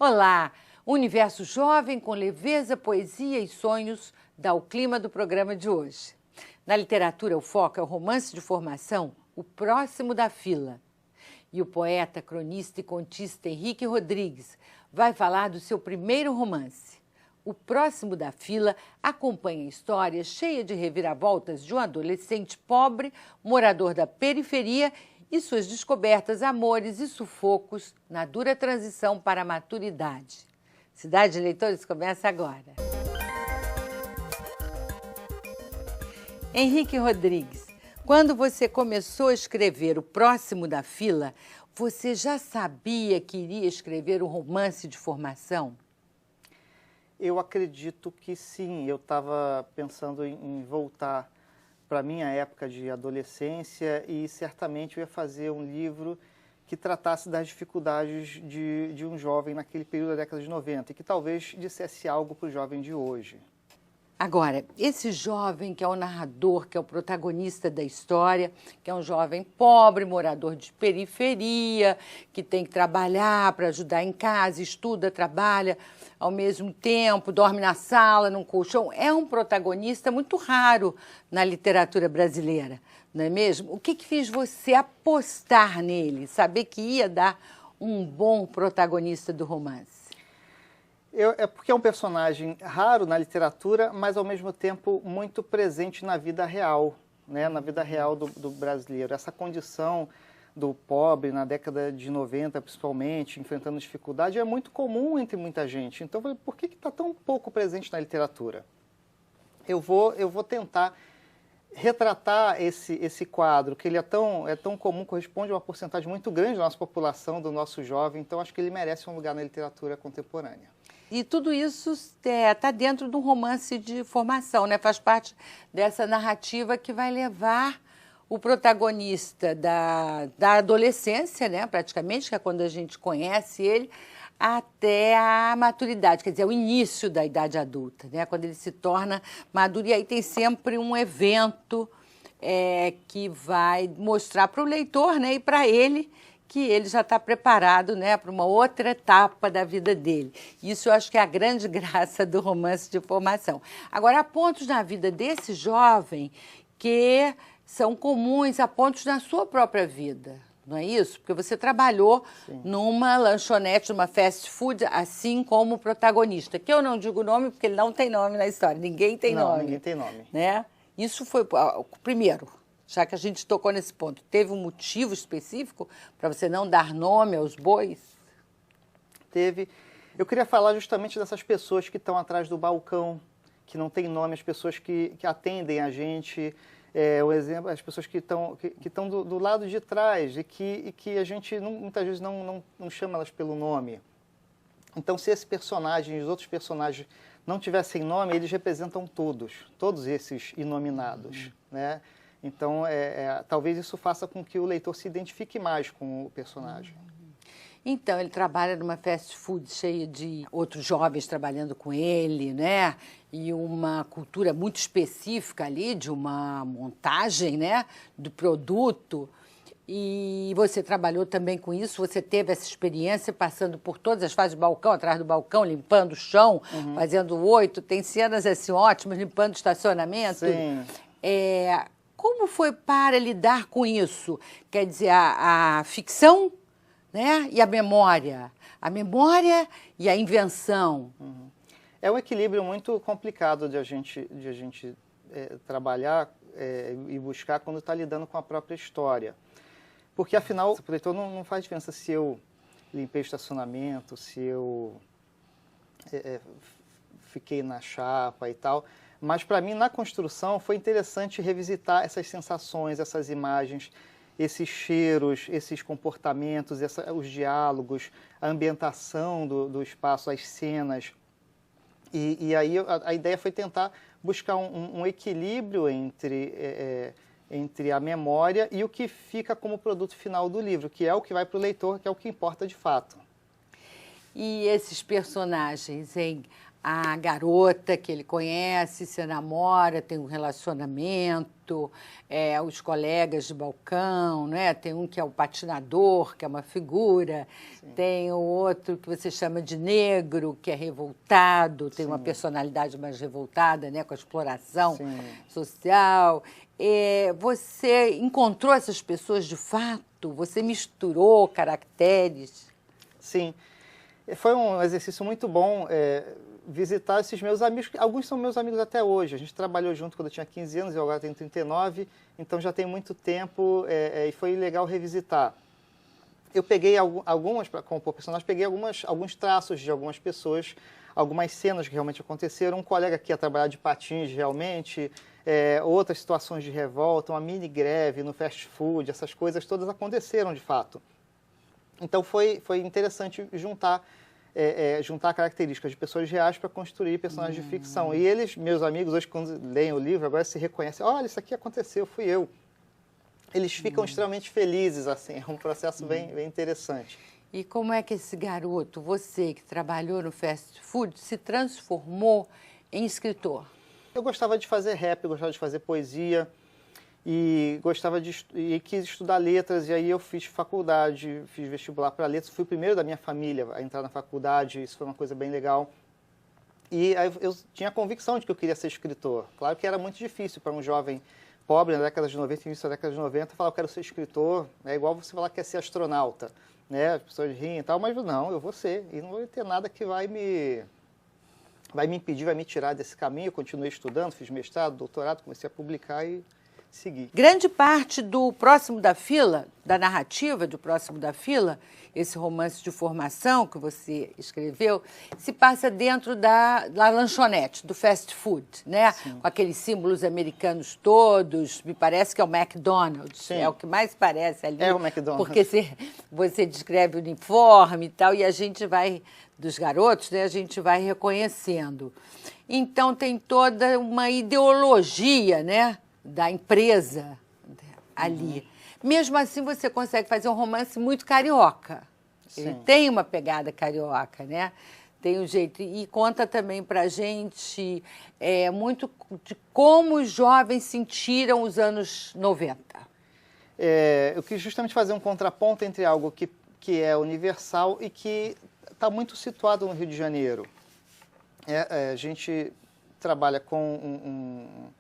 Olá! O universo jovem com leveza, poesia e sonhos dá o clima do programa de hoje. Na literatura, o foco é o romance de formação, O Próximo da Fila. E o poeta, cronista e contista Henrique Rodrigues vai falar do seu primeiro romance. O Próximo da Fila acompanha a história cheia de reviravoltas de um adolescente pobre, morador da periferia e suas descobertas, amores e sufocos na dura transição para a maturidade. Cidade de Leitores começa agora. Henrique Rodrigues, quando você começou a escrever O Próximo da Fila, você já sabia que iria escrever um romance de formação? Eu acredito que sim. Eu estava pensando em voltar para a minha época de adolescência e certamente eu ia fazer um livro que tratasse das dificuldades de um jovem naquele período da década de 90 e que talvez dissesse algo para o jovem de hoje. Agora, esse jovem que é o narrador, que é o protagonista da história, que é um jovem pobre, morador de periferia, que tem que trabalhar para ajudar em casa, estuda, trabalha ao mesmo tempo, dorme na sala, num colchão, é um protagonista muito raro na literatura brasileira, não é mesmo? O que fez você apostar nele, saber que ia dar um bom protagonista do romance? É porque é um personagem raro na literatura, mas ao mesmo tempo muito presente na vida real, né? Na vida real do brasileiro. Essa condição do pobre na década de 90, principalmente, enfrentando dificuldade, é muito comum entre muita gente. Então, por que está tão pouco presente na literatura? Eu vou tentar retratar esse quadro, que ele é tão comum, corresponde a uma porcentagem muito grande da nossa população, do nosso jovem, então acho que ele merece um lugar na literatura contemporânea. E tudo isso está dentro de um romance de formação, né? Faz parte dessa narrativa que vai levar o protagonista da adolescência, né? Praticamente, que é quando a gente conhece ele, até a maturidade, quer dizer, o início da idade adulta, né? Quando ele se torna maduro. E aí tem sempre um evento que vai mostrar para o leitor, né? E para ele, que ele já está preparado, né, para uma outra etapa da vida dele. Isso eu acho que é a grande graça do romance de formação. Agora, há pontos na vida desse jovem que são comuns a pontos na sua própria vida, não é isso? Porque você trabalhou numa lanchonete, numa fast food, assim como o protagonista, que eu não digo nome porque ele não tem nome na história, ninguém tem nome. Ninguém tem nome. Né? Isso foi o primeiro. Já que a gente tocou nesse ponto, teve um motivo específico para você não dar nome aos bois? Teve. Eu queria falar justamente dessas pessoas que estão atrás do balcão, que não tem nome, as pessoas que atendem a gente, o exemplo, as pessoas que estão do lado de trás e que a gente muitas vezes não chama elas pelo nome. Então, se esse personagem e os outros personagens não tivessem nome, eles representam todos esses inominados, né? Então, talvez isso faça com que o leitor se identifique mais com o personagem. Então, ele trabalha numa fast food cheia de outros jovens trabalhando com ele, né? E uma cultura muito específica ali, de uma montagem, né? Do produto. E você trabalhou também com isso, você teve essa experiência passando por todas as fases do balcão, atrás do balcão, limpando o chão, fazendo 8, tem cenas assim ótimas, limpando o estacionamento. Sim. Como foi para lidar com isso? Quer dizer, a ficção, né? E a memória e a invenção. É um equilíbrio muito complicado de a gente trabalhar e buscar quando está lidando com a própria história. Porque, afinal, o leitor não faz diferença se eu limpei o estacionamento, se eu fiquei na chapa e tal. Mas, para mim, na construção, foi interessante revisitar essas sensações, essas imagens, esses cheiros, esses comportamentos, os diálogos, a ambientação do espaço, as cenas. E aí a ideia foi tentar buscar um equilíbrio entre a memória e o que fica como produto final do livro, que é o que vai para o leitor, que é o que importa de fato. E esses personagens, hein? a garota que ele conhece, se namora, tem um relacionamento, os colegas de balcão, né? Tem um que é o patinador, que é uma figura, sim, tem o outro que você chama de negro, que é revoltado, tem, sim, uma personalidade mais revoltada, né? Com a exploração, sim, social. Você encontrou essas pessoas de fato? Você misturou caracteres? Sim, foi um exercício muito bom visitar esses meus amigos, alguns são meus amigos até hoje. A gente trabalhou junto quando eu tinha 15 anos, eu agora tenho 39, então já tem muito tempo e foi legal revisitar. Eu peguei algumas, para compor personagens, peguei alguns traços de algumas pessoas, algumas cenas que realmente aconteceram, um colega que ia trabalhar de patins realmente, outras situações de revolta, uma mini greve no fast food, essas coisas todas aconteceram de fato. Então foi interessante juntar características de pessoas reais para construir personagens de ficção. E eles, meus amigos, hoje quando leem o livro, agora se reconhecem, olha, isso aqui aconteceu, fui eu. Eles ficam extremamente felizes, assim, é um processo bem interessante. E como é que esse garoto, você que trabalhou no fast food, se transformou em escritor? Eu gostava de fazer rap, eu gostava de fazer poesia, e quis estudar letras, e aí eu fiz faculdade, fiz vestibular para letras, fui o primeiro da minha família a entrar na faculdade, isso foi uma coisa bem legal. E aí eu tinha a convicção de que eu queria ser escritor. Claro que era muito difícil para um jovem pobre na década de 90, início da década de 90, falar eu quero ser escritor, é igual você falar que quer ser astronauta, né? As pessoas riem e tal, mas não, eu vou ser, e não vai ter nada que vai me impedir, vai me tirar desse caminho. Eu continuei estudando, fiz mestrado, doutorado, comecei a publicar e seguir. Grande parte do Próximo da Fila, da narrativa do Próximo da Fila, esse romance de formação que você escreveu, se passa dentro da lanchonete, do fast food, né? Sim. Com aqueles símbolos americanos todos, me parece que é o McDonald's, sim, é o que mais parece ali. É o McDonald's. Porque você descreve o uniforme e tal, e a gente vai, dos garotos, né, a gente vai reconhecendo. Então tem toda uma ideologia, né, da empresa ali. Mesmo assim, você consegue fazer um romance muito carioca. Sim. Ele tem uma pegada carioca, né? Tem um jeito. E conta também pra gente muito de como os jovens sentiram os anos 90. Eu quis justamente fazer um contraponto entre algo que é universal e que está muito situado no Rio de Janeiro. A gente trabalha com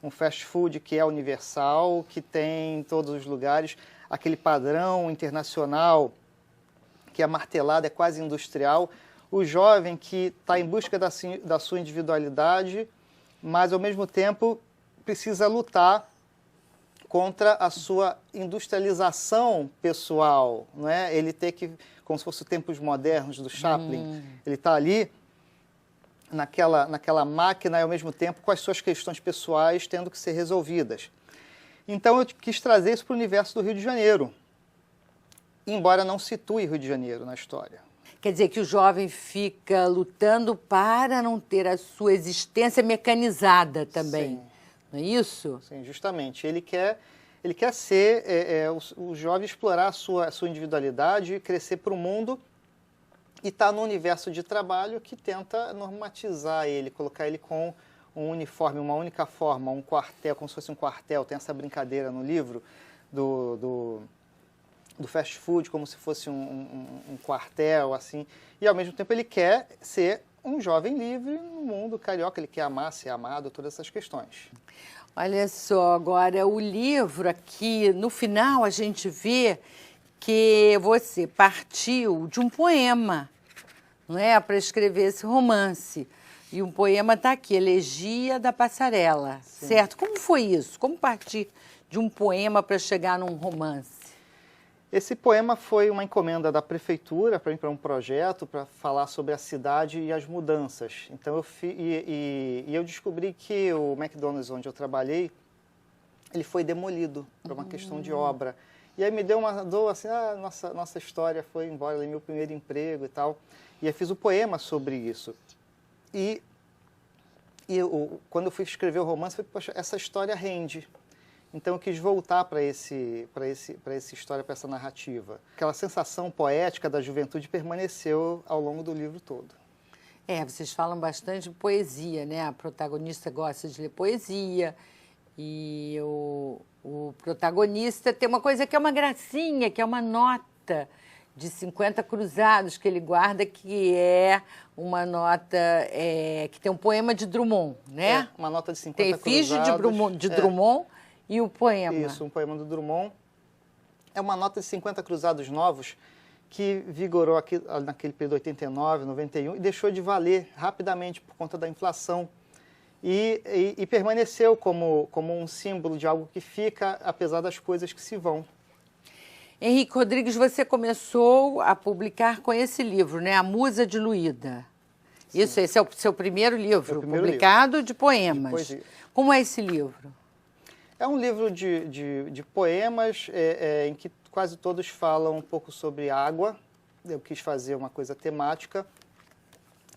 um fast food que é universal, que tem em todos os lugares aquele padrão internacional que é martelado, é quase industrial. O jovem que está em busca da sua individualidade, mas ao mesmo tempo precisa lutar contra a sua industrialização pessoal, não é? Ele tem que, como se fosse os tempos modernos do Chaplin, ele está ali naquela máquina e, ao mesmo tempo, com as suas questões pessoais tendo que ser resolvidas. Então, eu quis trazer isso para o universo do Rio de Janeiro, embora não situe Rio de Janeiro na história. Quer dizer que o jovem fica lutando para não ter a sua existência mecanizada também, sim, não é isso? Sim, justamente. Ele quer ser, o jovem explorar a sua individualidade, crescer para o mundo, e está no universo de trabalho que tenta normatizar ele, colocar ele com um uniforme, uma única forma, um quartel, como se fosse um quartel. Tem essa brincadeira no livro do fast food, como se fosse um quartel, assim. E, ao mesmo tempo, ele quer ser um jovem livre no mundo carioca, ele quer amar, ser amado, todas essas questões. Olha só, agora, o livro aqui, no final, a gente vê que você partiu de um poema, não é, para escrever esse romance. E um poema está aqui, Elegia da Passarela, sim, certo? Como foi isso? Como partir de um poema para chegar num romance? Esse poema foi uma encomenda da prefeitura para um projeto para falar sobre a cidade e as mudanças. Então eu descobri que o McDonald's onde eu trabalhei, ele foi demolido por uma questão de obra. E aí me deu uma dor assim, nossa história foi embora, meu primeiro emprego e tal. E eu fiz o poema sobre isso. E quando eu fui escrever o romance, eu falei, poxa, essa história rende. Então eu quis voltar para essa história, para essa narrativa. Aquela sensação poética da juventude permaneceu ao longo do livro todo. Vocês falam bastante de poesia, né? A protagonista gosta de ler poesia e o protagonista tem uma coisa que é uma gracinha, que é uma nota de 50 cruzados que ele guarda, que é uma nota que tem um poema de Drummond, né? Uma nota de 50 tem cruzados. Tem efígie de Drummond e o poema. Isso, um poema do Drummond. É uma nota de 50 cruzados novos que vigorou aqui, naquele período 89, 91 e deixou de valer rapidamente por conta da inflação. E permaneceu como um símbolo de algo que fica, apesar das coisas que se vão. Henrique Rodrigues, você começou a publicar com esse livro, né? A Musa Diluída. Sim. Isso, esse é o seu primeiro livro, publicado de poemas. De poesia. Como é esse livro? É um livro de poemas em que quase todos falam um pouco sobre água. Eu quis fazer uma coisa temática.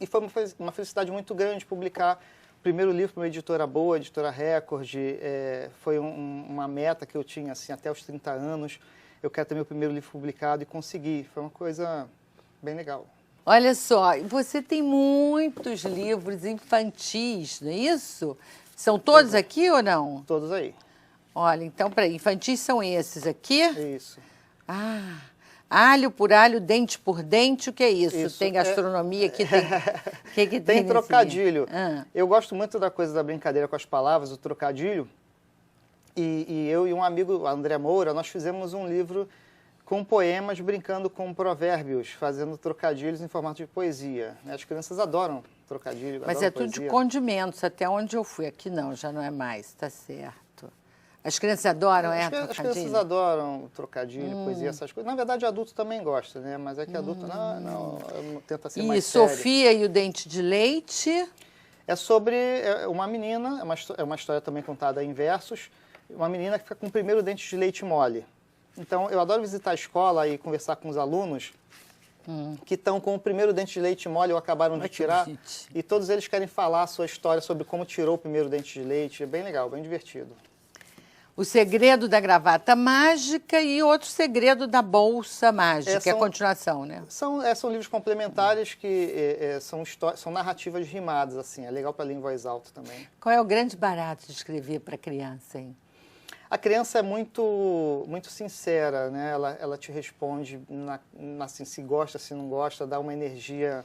E foi uma felicidade muito grande publicar o primeiro livro para uma editora boa, editora Record. Foi uma meta que eu tinha assim, até os 30 anos. Eu quero ter meu primeiro livro publicado e consegui. Foi uma coisa bem legal. Olha só, você tem muitos livros infantis, não é isso? São todos aqui ou não? Todos aí. Olha, então, peraí, infantis são esses aqui? Isso. Ah, alho por alho, dente por dente, o que é isso? Isso tem gastronomia aqui, tem... Tem trocadilho. Eu gosto muito da coisa da brincadeira com as palavras, o trocadilho. E eu e um amigo, André Moura, nós fizemos um livro com poemas brincando com provérbios, fazendo trocadilhos em formato de poesia. As crianças adoram trocadilho, Mas adoram tudo poesia. De condimentos, até onde eu fui. Aqui não, já não é mais, tá certo. As crianças adoram, trocadilho? As crianças adoram trocadilho, poesia, essas coisas. Na verdade, adulto também gosta, né? Mas é que adulto não tenta ser mais sério. E Sofia e o Dente de Leite? É sobre uma menina, é uma história também contada em versos, uma menina que fica com o primeiro dente de leite mole. Então, eu adoro visitar a escola e conversar com os alunos que estão com o primeiro dente de leite mole ou acabaram de tirar. E todos eles querem falar a sua história sobre como tirou o primeiro dente de leite. É bem legal, bem divertido. O Segredo da Gravata Mágica e outro Segredo da Bolsa Mágica, que é a continuação, né? São livros complementares que são narrativas rimadas, assim. É legal para ler em voz alta também. Qual é o grande barato de escrever para criança, hein? A criança é muito sincera, né? Ela te responde assim, se gosta, se não gosta, dá uma energia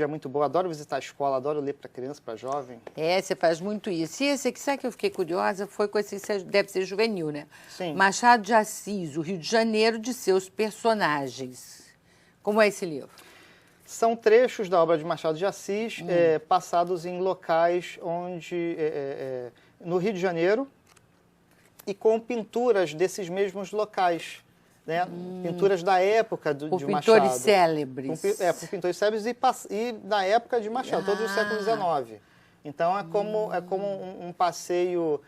muito boa. Adoro visitar a escola, adoro ler para criança, para jovem. Você faz muito isso. E esse aqui, sabe que eu fiquei curiosa? Foi com esse, deve ser juvenil, né? Sim. Machado de Assis, o Rio de Janeiro de seus personagens. Como é esse livro? São trechos da obra de Machado de Assis, passados em locais onde... no Rio de Janeiro, e com pinturas desses mesmos locais, né? Pinturas da época de Machado. Por pintores célebres. Por pintores célebres e da época de Machado, todos os séculos XIX. Então, é como um passeio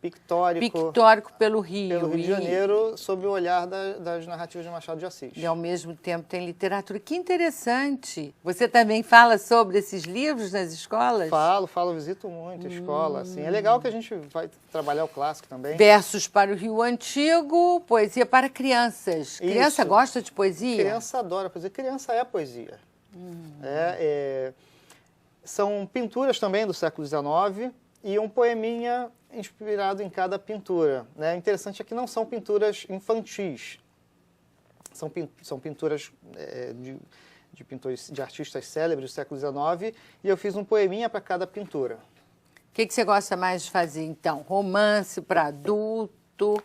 pictórico pelo Rio. Pelo Rio de Janeiro, sob o olhar das narrativas de Machado de Assis. E, ao mesmo tempo, tem literatura. Que interessante! Você também fala sobre esses livros nas escolas? Falo, visito muito a escola. Assim. É legal que a gente vai trabalhar o clássico também. Versos para o Rio Antigo, poesia para crianças. Criança gosta de poesia? Criança adora poesia. Criança é poesia. São pinturas também do século XIX e um poeminha inspirado em cada pintura. Né? O interessante é que não são pinturas infantis. São pinturas de pintores, de artistas célebres do século XIX, e eu fiz um poeminha para cada pintura. O que você gosta mais de fazer, então? Romance para adulto,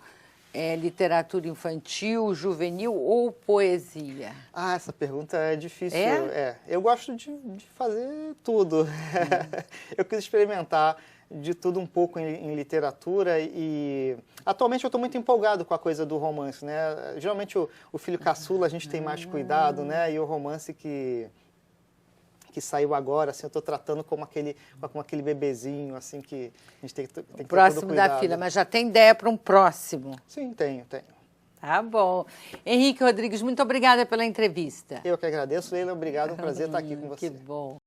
literatura infantil, juvenil ou poesia? Essa pergunta é difícil. Eu gosto de fazer tudo. Eu quis experimentar de tudo um pouco em literatura e atualmente eu estou muito empolgado com a coisa do romance, né? Geralmente o filho caçula a gente tem mais cuidado, né? E o romance que saiu agora, assim, eu estou tratando como aquele bebezinho, assim, que a gente tem que ter todo próximo cuidado. Da fila, mas já tem ideia para um próximo? Sim, tenho. Tá bom. Henrique Rodrigues, muito obrigada pela entrevista. Eu que agradeço, Leila, obrigado, é um prazer estar aqui com você. Que bom.